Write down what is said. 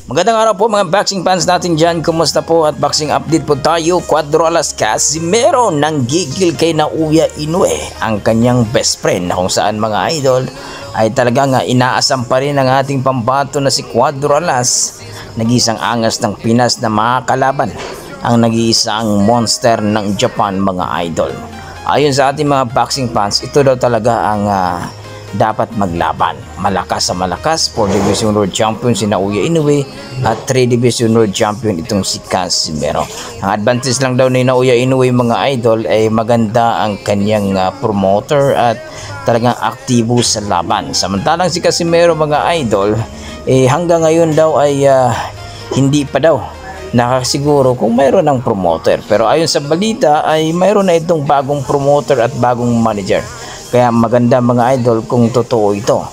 Magandang araw po mga boxing fans natin dyan. Kumusta po at boxing update po tayo. Cuadro Alas Casimero nang gigil kay Naoya Inoue, ang kanyang best friend, na kung saan mga idol ay talagang inaasam pa rin ang ating pambato na si Cuadro Alas. Nag-iisang angas ng Pinas na makakalaban ang nag-iisang monster ng Japan mga idol. Ayon sa ating mga boxing fans, ito daw talaga ang dapat maglaban. Malakas sa malakas, 4 Division World Champion si Naoya Inoue at 3 Division World Champion itong si Casimero. Ang advantage lang daw ni Naoya Inoue mga idol ay maganda ang kanyang promoter at talagang aktibo sa laban. Samantalang si Casimero mga idol hanggang ngayon daw ay hindi pa daw nakasiguro kung mayroon ng promoter. Pero ayon sa balita ay mayroon na itong bagong promoter at bagong manager. Kaya maganda mga idol kung totoo ito.